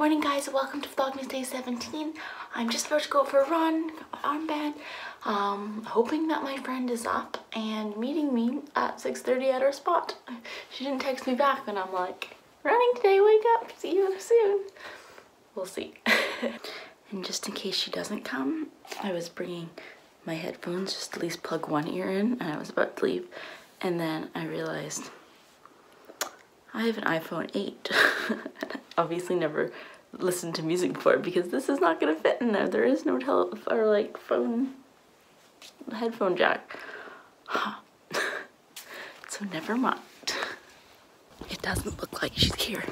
Morning guys, welcome to Vlogmas day 17. I'm just about to go for a run, armband, hoping that my friend is up and meeting me at 6:30 at our spot. She didn't text me back and I'm like, running today, wake up, see you soon. We'll see. And just in case she doesn't come, I was bringing my headphones just to at least plug one ear in, and I was about to leave. And then I realized I have an iPhone 8. Obviously never listened to music before because this is not gonna fit in there. There is no headphone jack. So never mind. It doesn't look like she's here.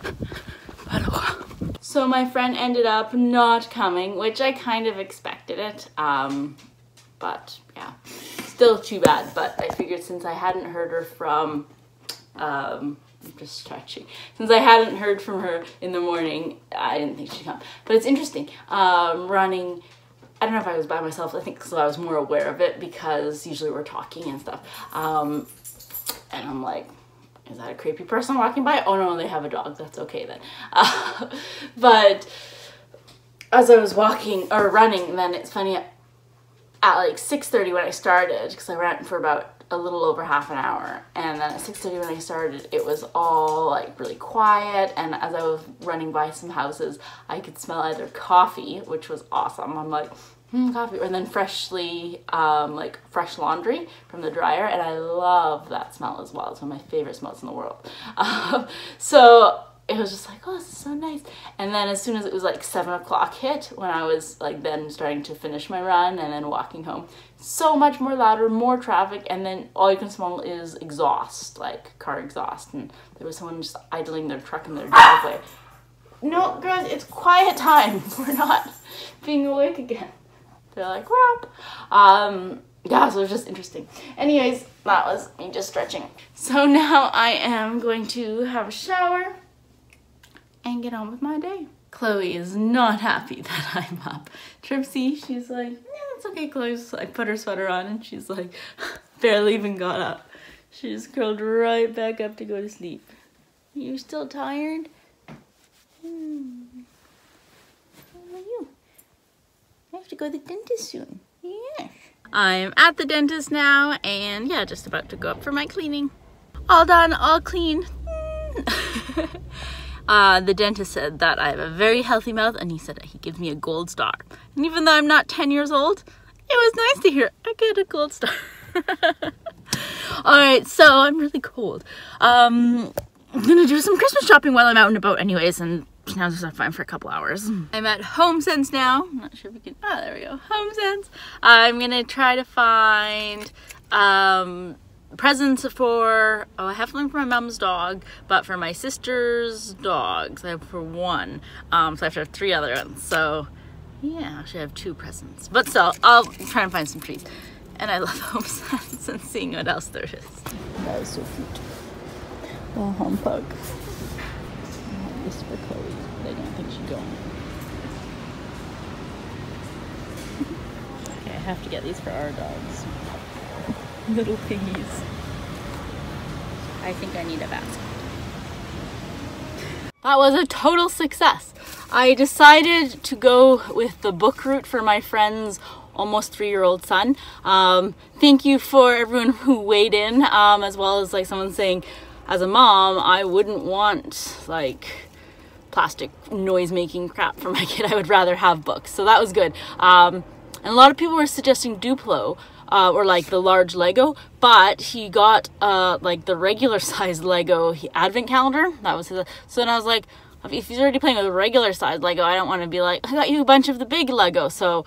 But oh. So my friend ended up not coming, which I kind of expected it. But yeah, still too bad. But I figured since I hadn't heard her from I'm just stretching. Since I hadn't heard from her in the morning, I didn't think she'd come. But it's interesting, running, I don't know if I was by myself, I think so I was more aware of it because usually we're talking and stuff. And I'm like, is that a creepy person walking by? Oh no, they have a dog, that's okay then. But as I was walking, or running, then it's funny, at like 6:30 when I started, because I ran for about a little over half an hour, and then at 6:30 when I started it was all like really quiet, and as I was running by some houses I could smell either coffee, which was awesome, I'm like coffee, or then freshly like fresh laundry from the dryer, and I love that smell as well. It's one of my favorite smells in the world. So it was just like, oh, this is so nice. And then as soon as it was like 7 o'clock hit, when I was like then starting to finish my run and then walking home, so much more louder, more traffic, and then all you can smell is exhaust, like car exhaust. And there was someone just idling their truck in their driveway. No, girls, it's quiet time. We're not being awake again. They're like, we're up. Yeah, so it was just interesting. Anyways, that was me just stretching. So now I am going to have a shower and get on with my day. Chloe is not happy that I'm up. Tripsy, she's like, yeah, it's okay, Chloe. I put her sweater on and she's like, barely even got up. She just curled right back up to go to sleep. You still tired? How are you? I have to go to the dentist soon. Yes. I'm at the dentist now and yeah, just about to go up for my cleaning. All done, all clean. The dentist said that I have a very healthy mouth, and he said he gives me a gold star. And even though I'm not 10 years old, it was nice to hear I get a gold star. Alright, so I'm really cold. I'm gonna do some Christmas shopping while I'm out and about anyways, and now just have fun for a couple hours. I'm at HomeSense now. I'm not sure if we can, oh, there we go, HomeSense. I'm gonna try to find presents for, oh, I have one for my mom's dog, but for my sister's dogs I have for one, so I have to have 3 other ones. So yeah, I should have 2 presents, but still I'll try and find some treats. And I love HomeSense and seeing what else there is. That is so cute. The home pug. This is for Chloe, but I don't think she's going. Okay, I have to get these for our dogs. Little piggies. I think I need a basket. That was a total success. I decided to go with the book route for my friend's almost 3-year-old son. Thank you for everyone who weighed in, as well as like someone saying, as a mom, I wouldn't want like plastic noise-making crap for my kid. I would rather have books. So that was good. And a lot of people were suggesting Duplo, or like the large Lego, but he got like the regular size Lego advent calendar. That was his. So then I was like, if he's already playing with a regular size Lego, I don't want to be like, I got you a bunch of the big Lego. So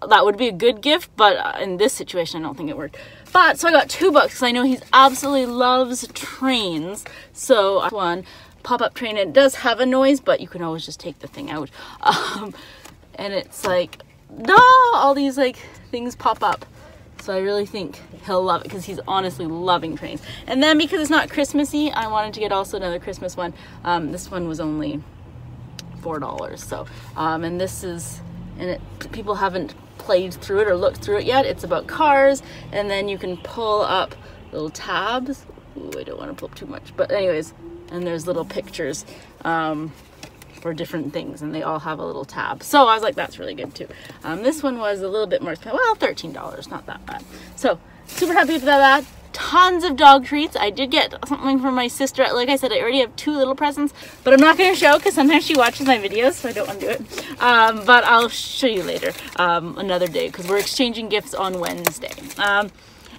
that would be a good gift, but in this situation, I don't think it worked. But so I got 2 books because I know he absolutely loves trains. So one pop-up train, it does have a noise, but you can always just take the thing out. And it's like, no, all these like things pop up. So I really think he'll love it because he's honestly loving trains. And then because it's not Christmassy, I wanted to get also another Christmas one. This one was only $4. So, and this is, and it, people haven't played through it or looked through it yet. It's about cars, and then you can pull up little tabs. Ooh, I don't want to pull up too much, but anyways, and there's little pictures for different things, and they all have a little tab. So I was like, that's really good too. This one was a little bit more expensive. Well, $13, not that bad. So super happy with that. Tons of dog treats. I did get something from my sister. Like I said, I already have 2 little presents, but I'm not going to show because sometimes she watches my videos, so I don't want to do it. But I'll show you later, another day, because we're exchanging gifts on Wednesday. And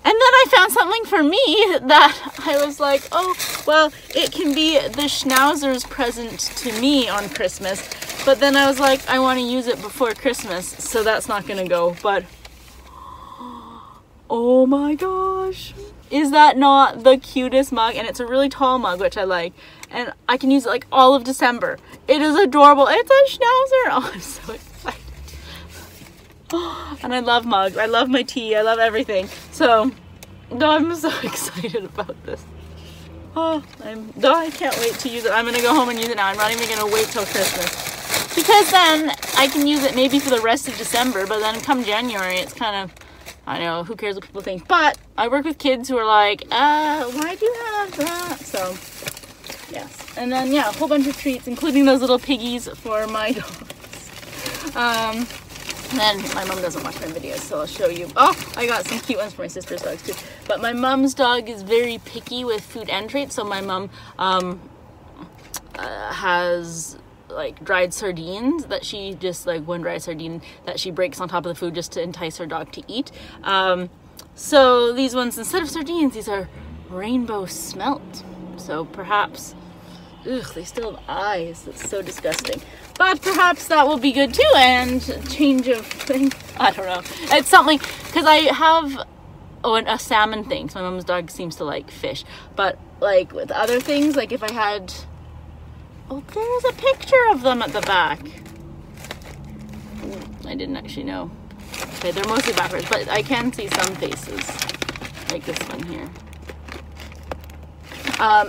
then I found something for me that I was like, oh, well, it can be the Schnauzer's present to me on Christmas. But then I was like, I want to use it before Christmas, so that's not going to go. But, oh my gosh. Is that not the cutest mug? And it's a really tall mug, which I like. And I can use it like all of December. It is adorable. It's a Schnauzer. Oh, I'm so excited. And I love mugs. I love my tea. I love everything. So, I'm so excited about this. I can't wait to use it. I'm going to go home and use it now. I'm not even going to wait till Christmas. Because then I can use it maybe for the rest of December. But then come January, it's kind of... I know, who cares what people think, but I work with kids who are like, why do you have that? So, yes. And then, yeah, a whole bunch of treats, including those little piggies for my dogs. And then my mom doesn't watch my videos, so I'll show you. Oh, I got some cute ones for my sister's dogs too. But my mom's dog is very picky with food and treats, so my mom has... like dried sardines that she just one dried sardine that she breaks on top of the food just to entice her dog to eat. So these ones, instead of sardines, these are rainbow smelt. So perhaps, they still have eyes. That's so disgusting. But perhaps that will be good too, and change of thing. I don't know. It's something, because I have a salmon thing. So my mom's dog seems to like fish. But like with other things, like if I had... Oh, there's a picture of them at the back. I didn't actually know. Okay, they're mostly backwards, but I can see some faces. Like this one here.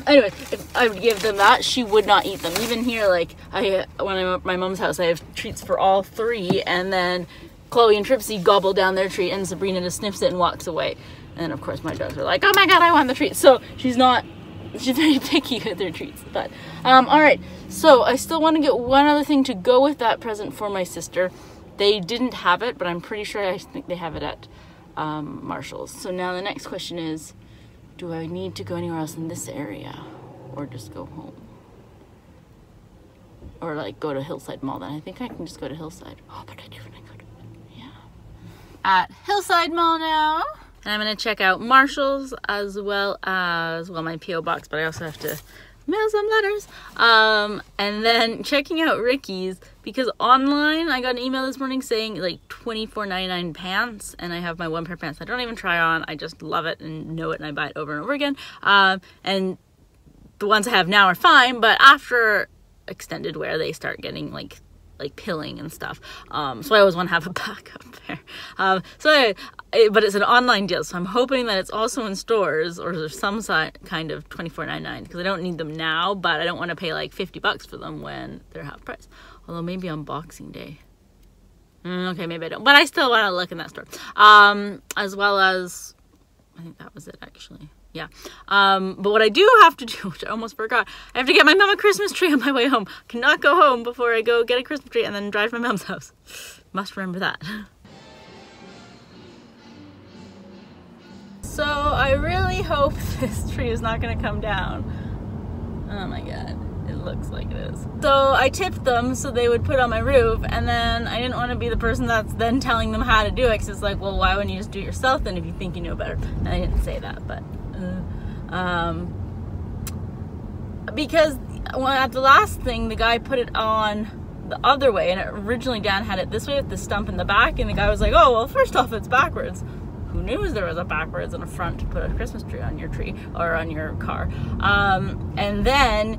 Anyway, if I would give them that, she would not eat them. Even here, like, when I'm at my mom's house, I have treats for all 3, and then Chloe and Tripsy gobble down their treat, and Sabrina just sniffs it and walks away. And of course, my dogs are like, oh my god, I want the treat. So she's very picky with her treats. But all right, so I still want to get one other thing to go with that present for my sister. They didn't have it, but I'm pretty sure I think they have it at Marshall's. So now the next question is, do I need to go anywhere else in this area, or just go home, or like go to Hillside Mall? Then I think I can just go to Hillside. Oh, but I do want to go to at Hillside Mall now. And I'm going to check out Marshall's as well as, well, my P.O. box, but I also have to mail some letters. And then checking out Ricky's, because online I got an email this morning saying like $24.99 pants, and I have my 1 pair of pants I don't even try on. I just love it and know it, and I buy it over and over again. And the ones I have now are fine, but after extended wear, they start getting like pilling and stuff. So I always want to have a backup pair. But it's an online deal, so I'm hoping that it's also in stores, or there's some kind of $24.99, because I don't need them now, but I don't want to pay like $50 for them when they're half price. Although maybe on Boxing Day. Okay, maybe I don't, but I still want to look in that store. As well as, I think that was it actually. Yeah. But what I do have to do, which I almost forgot, I have to get my mom a Christmas tree on my way home. I cannot go home before I go get a Christmas tree and then drive to my mom's house. Must remember that. So I really hope this tree is not going to come down. Oh my god. It looks like it is. So I tipped them so they would put on my roof, and then I didn't want to be the person that's then telling them how to do it, because it's like, well, why wouldn't you just do it yourself then if you think you know better? And I didn't say that, but because at the last thing, the guy put it on the other way, and originally Dan had it this way with the stump in the back, and the guy was like, oh, well, first off, it's backwards. Who knew there was a backwards and a front to put a Christmas tree on your tree or on your car? And then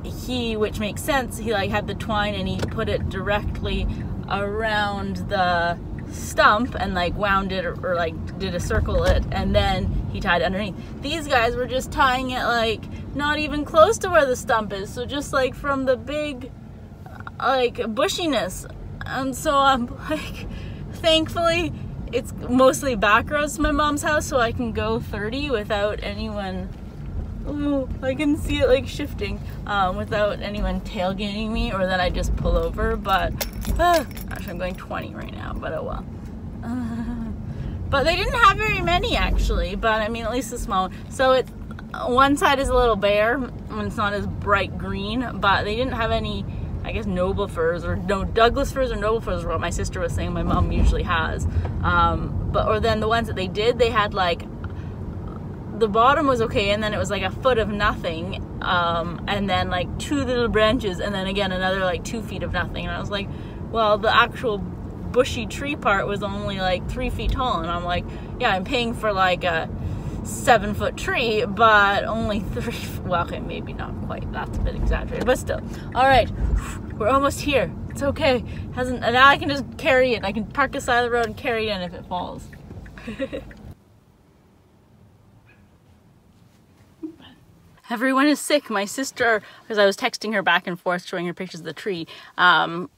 he, which makes sense, he like had the twine and he put it directly around the stump and like wound it, or like did a circle it, and then he tied it underneath. These guys were just tying it like not even close to where the stump is, so just like from the big like bushiness. And so I'm like, thankfully it's mostly back roads to my mom's house, so I can go 30 without anyone Ooh, I can see it like shifting without anyone tailgating me, or then I just pull over, but actually I'm going 20 right now, but oh well. But they didn't have very many actually, but I mean at least the small one. So it, one side is a little bare and it's not as bright green, but they didn't have any, I guess, noble firs, or no, Douglas firs or noble firs are what my sister was saying my mom usually has. Or then the ones that they did, they had like, the bottom was okay, and then it was like a foot of nothing, and then like 2 little branches, and then again another like 2 feet of nothing. And I was like, well, the actual bushy tree part was only like 3 feet tall, and I'm like, yeah, I'm paying for like a 7-foot tree, but only 3. Well, okay, maybe not quite. That's a bit exaggerated, but still. All right, we're almost here. It's okay. Hasn't, and now I can just carry it. I can park the side of the road and carry it in if it falls. Everyone is sick. My sister, because I was texting her back and forth, showing her pictures of the tree, and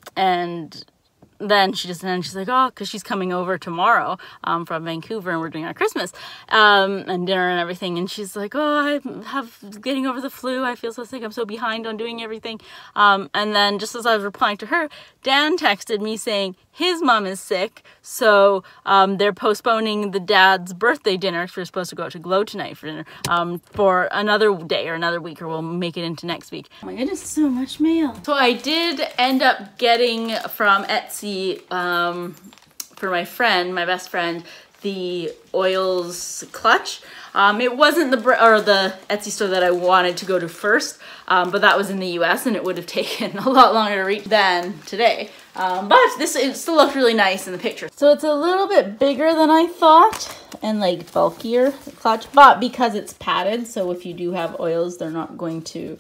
then she's like, oh, because she's coming over tomorrow from Vancouver, and we're doing our Christmas and dinner and everything, and she's like, oh, getting over the flu, I feel so sick, I'm so behind on doing everything, and then just as I was replying to her, Dan texted me saying his mom is sick, so they're postponing the dad's birthday dinner, because we're supposed to go out to Glow tonight for dinner, for another day or another week, or we'll make it into next week. Oh my goodness, so much mail. So I did end up getting from Etsy for my friend, my best friend, the oils clutch. It wasn't the Etsy store that I wanted to go to first, but that was in the US, and it would have taken a lot longer to reach than today. But it still looked really nice in the picture. So it's a little bit bigger than I thought, and like bulkier, the clutch, but because it's padded, so if you do have oils, they're not going to,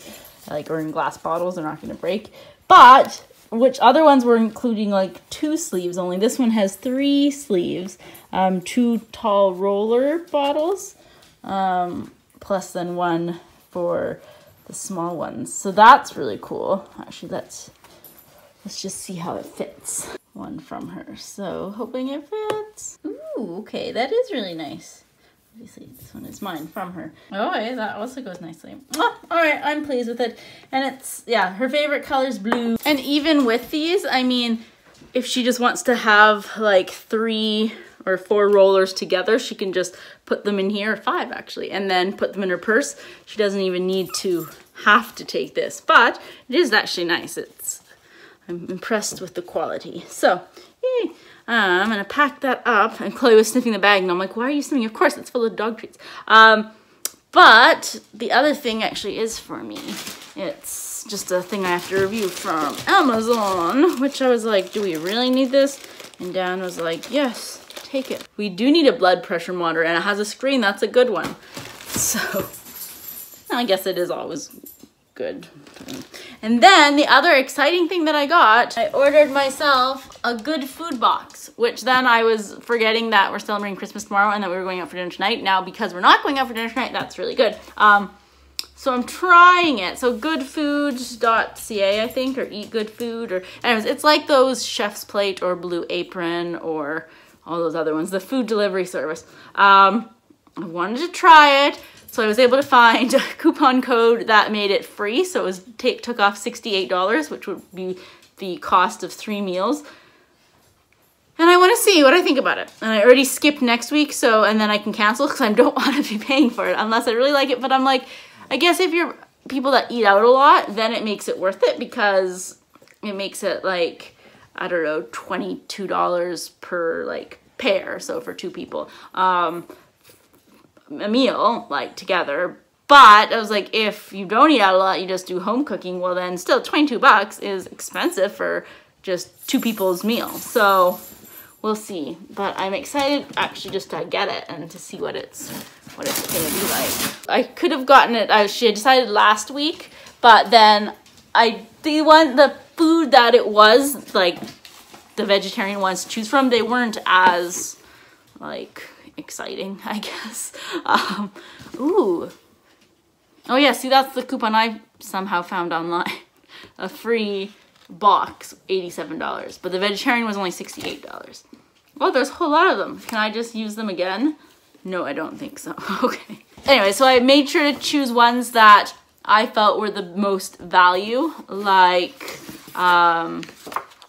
like, or in glass bottles, they're not going to break. But which other ones were including like 2 sleeves, only this one has 3 sleeves, 2 tall roller bottles, plus then 1 for the small ones. So that's really cool. Actually, let's just see how it fits. One from her, so hoping it fits. Ooh, okay, that is really nice. Obviously, this one is mine from her. Oh, yeah, that also goes nicely. Oh, all right, I'm pleased with it. And it's, yeah, her favorite color is blue. And even with these, I mean, if she just wants to have like 3 or 4 rollers together, she can just put them in here, 5 actually, and then put them in her purse. She doesn't even need to have to take this, but it is actually nice. I'm impressed with the quality. So, yay. I'm gonna pack that up, and Chloe was sniffing the bag, and I'm like, why are you sniffing? Of course, it's full of dog treats. But the other thing actually is for me. It's just a thing I have to review from Amazon, which I was like, do we really need this? And Dan was like, yes, take it. We do need a blood pressure monitor, and it has a screen. That's a good one. So I guess it is always good. And then the other exciting thing that I ordered myself a GoodFood box, which then I was forgetting that we're celebrating Christmas tomorrow and that we were going out for dinner tonight. Now, because we're not going out for dinner tonight, that's really good. So I'm trying it. So goodfood.ca, I think, or Eat Good Food, or anyways, it's like those Chef's Plate or Blue Apron or all those other ones, the food delivery service. I wanted to try it. So I was able to find a coupon code that made it free. So it was took off $68, which would be the cost of 3 meals. And I want to see what I think about it. And I already skipped next week, so, and then I can cancel because I don't want to be paying for it unless I really like it. But I'm like, I guess if you're people that eat out a lot, then it makes it worth it, because it makes it like, I don't know, $22 per like pair. So for 2 people. A meal, like, together. But I was like, if you don't eat out a lot, you just do home cooking, well then still $22 is expensive for just 2 people's meal. So we'll see. But I'm excited actually just to get it and to see what it's gonna be like. I could have gotten it, she had decided last week, but then the food that it was, like the vegetarian ones to choose from, they weren't as like exciting, I guess. Ooh. Oh yeah, see, that's the coupon I somehow found online. A free box, $87. But the vegetarian was only $68. Oh, there's a whole lot of them. Can I just use them again? No, I don't think so. Okay. Anyway, so I made sure to choose ones that I felt were the most value, like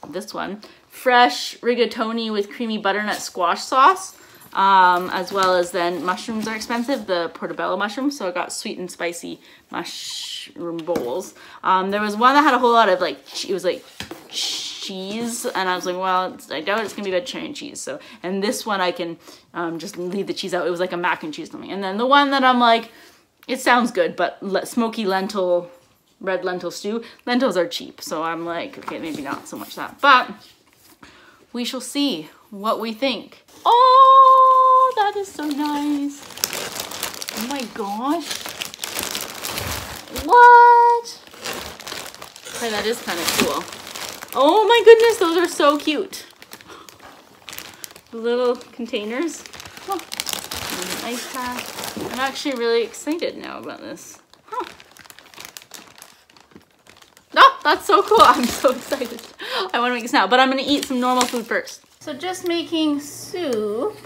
this one. Fresh rigatoni with creamy butternut squash sauce, as well as then mushrooms are expensive, the portobello mushrooms, so I got sweet and spicy mushroom bowls. There was one that had a whole lot of like, it was like cheese, and I was like, well, I doubt it's gonna be vegetarian cheese, so, and this one I can just leave the cheese out. It was like a mac and cheese something. And then the one that I'm like, it sounds good, but smoky lentil, red lentil stew. Lentils are cheap, so I'm like, okay, maybe not so much that, but we shall see what we think. Oh, that is so nice. Oh my gosh. What? Okay, that is kind of cool. Oh my goodness, those are so cute. The little containers. Oh, an ice pack. I'm actually really excited now about this. Huh. Oh, that's so cool. I'm so excited. I want to make this now, but I'm going to eat some normal food first. So just making soup,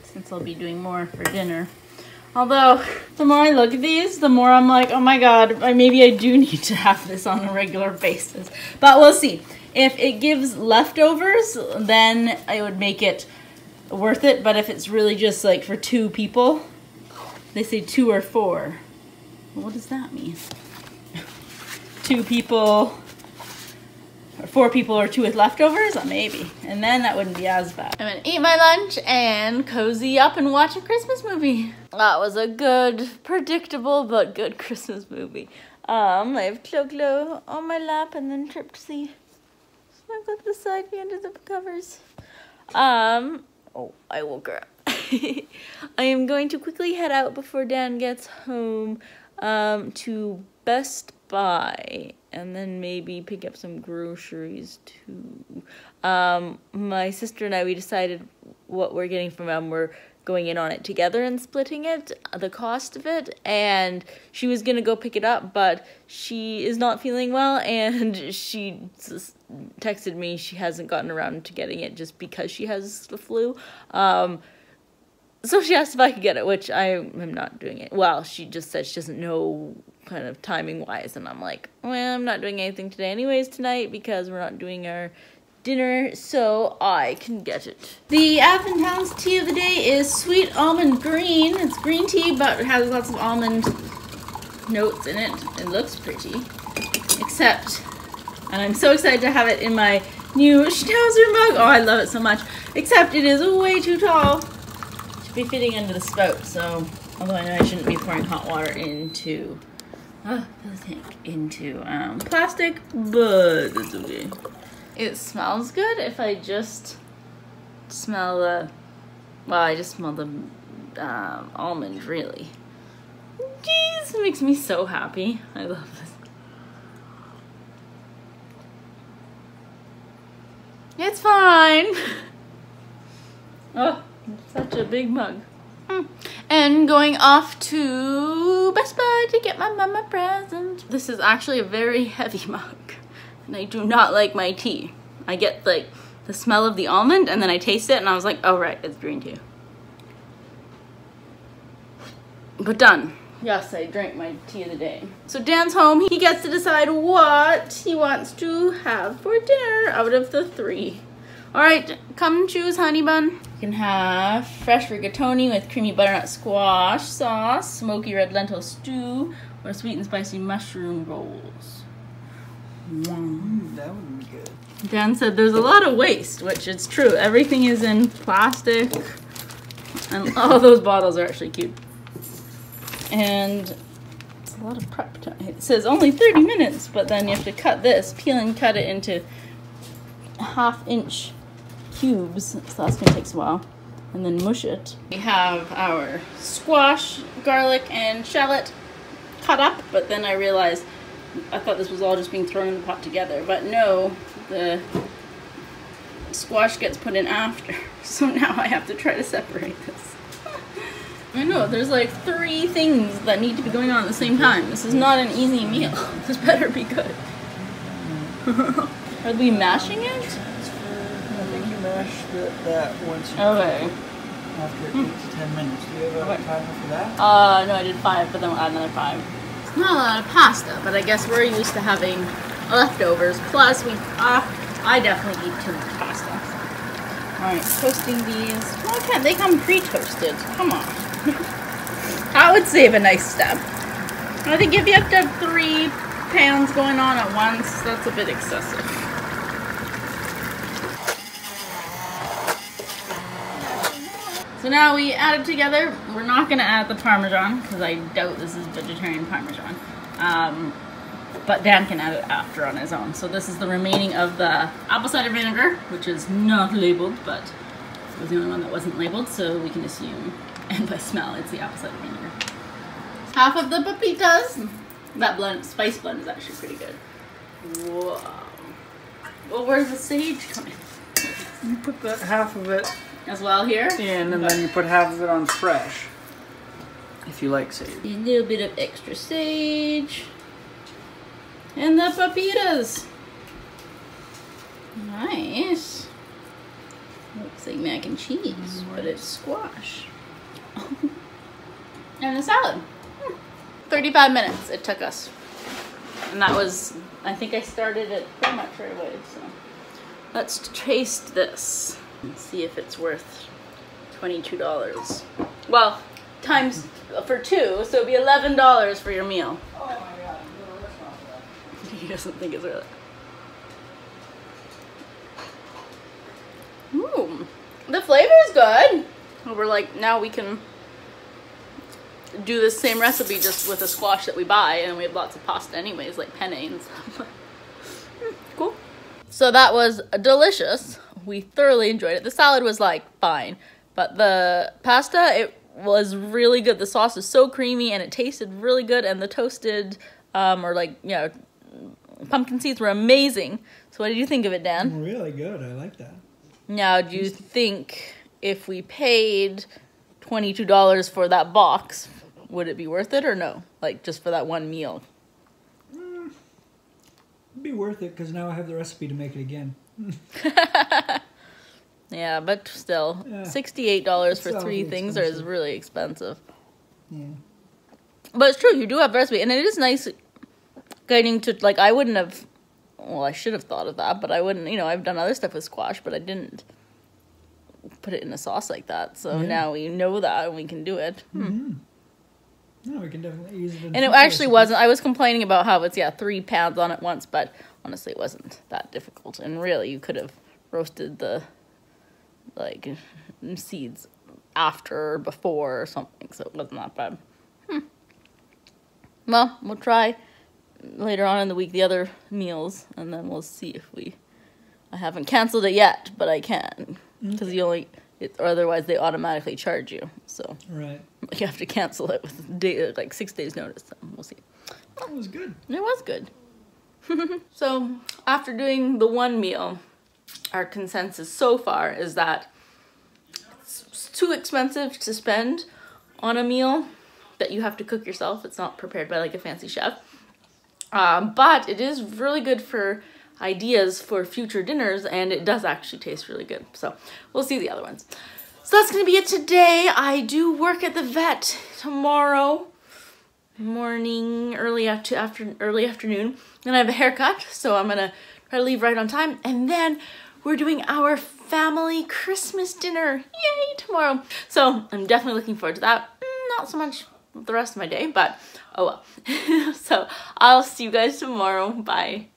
since I'll be doing more for dinner. Although, the more I look at these, the more I'm like, oh my god, maybe I do need to have this on a regular basis. But we'll see. If it gives leftovers, then I would make it worth it. But if it's really just like for 2 people, they say 2 or 4. What does that mean? 2 people, or 4 people, or 2 with leftovers? Maybe. And then that wouldn't be as bad. I'm gonna eat my lunch and cozy up and watch a Christmas movie. That was a good, predictable, but good Christmas movie. I have Clo-Clo on my lap and then Tripsy snuggled beside me under the covers. Oh, I woke her up. I am going to quickly head out before Dan gets home to Best Buy and then maybe pick up some groceries too. My sister and I, we decided what we're getting from we're going in on it together and splitting it, the cost of it, and she was gonna go pick it up, but she is not feeling well, and she texted me she hasn't gotten around to getting it just because she has the flu. So she asked if I could get it, which I am not doing it. Well, she just said she doesn't know kind of timing-wise, and I'm like, well, I'm not doing anything today anyways tonight because we're not doing our dinner, so I can get it. The Athens Towns tea of the day is sweet almond green. It's green tea, but it has lots of almond notes in it. It looks pretty, except, and I'm so excited to have it in my new Schnauzer mug. Oh, I love it so much. Except it is way too tall to be fitting under the spout, so, although I know I shouldn't be pouring hot water into, plastic, but it's okay. It smells good if I just smell the, well, I just smell the almond, really. Jeez, it makes me so happy. I love this. It's fine. Oh, such a big mug. And going off to Best Buy to get my mama a present. This is actually a very heavy mug. And I do not like my tea. I get like the smell of the almond and then I taste it and I was like, oh right, it's green tea. But done. Yes, I drank my tea of the day. So Dan's home. He gets to decide what he wants to have for dinner out of the 3. All right, come choose, honey bun. You can have fresh rigatoni with creamy butternut squash sauce, smoky red lentil stew, or sweet and spicy mushroom rolls. That would be good. Dan said there's a lot of waste, which is true. Everything is in plastic, and all those bottles are actually cute. And it's a lot of prep time. It says only 30 minutes, but then you have to cut this, peel and cut it into 1/2-inch cubes, so that's gonna take a while, and then mush it. We have our squash, garlic, and shallot cut up, but then I realized I thought this was all just being thrown in the pot together, but no, the squash gets put in after, so now I have to try to separate this. I know, there's like 3 things that need to be going on at the same time. This is not an easy meal. This better be good. Are we mashing it? I think you mash that once you okay. after 8 to 10 minutes. Do you have a timer for that? No, I did 5, but then we'll add another 5. It's not a lot of pasta, but I guess we're used to having leftovers. Plus, I definitely eat too much pasta. Alright, toasting these. Why can't they come pre-toasted? Come on. That would save a nice step. I think if you have to have 3 pans going on at once, that's a bit excessive. So now we add it together. We're not going to add the Parmesan because I doubt this is vegetarian Parmesan. But Dan can add it after on his own. So this is the remaining of the apple cider vinegar, which is not labeled, but it was the only one that wasn't labeled, so we can assume, and by smell, it's the apple cider vinegar. Half of the papitas. That blend, spice blend, is actually pretty good. Whoa. Well, where's the sage coming? You put that half of it as well here? in, and then you put half of it on fresh, if you like sage. A little bit of extra sage. And the papitas. Nice. Looks like mac and cheese, but it's squash. And the salad. 35 minutes it took us. And that was, I think I started it pretty much right away, so. Let's taste this and see if it's worth $22. Well, times for 2, so it'd be $11 for your meal. Oh my god, He doesn't think it's really. Ooh, the flavor is good. We're like, now we can do this same recipe just with a squash that we buy, and we have lots of pasta anyways, like penne and stuff. Cool. So that was delicious. We thoroughly enjoyed it. The salad was like fine, but the pasta, it was really good. The sauce is so creamy and it tasted really good, and the toasted or like, you know, pumpkin seeds were amazing. So what did you think of it, Dan? Really good. I like that. Now, do you think if we paid $22 for that box, would it be worth it or no? Like just for that one meal? It'd be worth it because now I have the recipe to make it again. Yeah, but still, yeah. $68 for 3 things expensive. is really expensive. Yeah. But it's true, you do have the recipe, and it is nice getting to, like, I wouldn't have, well, I should have thought of that, but I wouldn't, you know, I've done other stuff with squash, but I didn't put it in a sauce like that, so now we know that, and we can do it. Mm-hmm. No, we can definitely use it. And it actually wasn't, I was complaining about how it's, 3 pans on at once, but honestly, it wasn't that difficult, and really, you could have roasted the, like, seeds after or before or something, so it wasn't that bad. Well, we'll try later on in the week the other meals, and then we'll see if I haven't canceled it yet, but I can, because or otherwise they automatically charge you, so right. You have to cancel it with like 6 days notice, so we'll see. That was good. It was good. So after doing the one meal, our consensus so far is that it's too expensive to spend on a meal that you have to cook yourself. It's not prepared by like a fancy chef. But it is really good for ideas for future dinners, and it does actually taste really good. So we'll see the other ones. So that's going to be it today. I do work at the vet tomorrow morning, early afternoon. Then I have a haircut, so I'm going to try to leave right on time. And then we're doing our family Christmas dinner. Yay, tomorrow. So I'm definitely looking forward to that. Not so much the rest of my day, but oh well. So I'll see you guys tomorrow. Bye.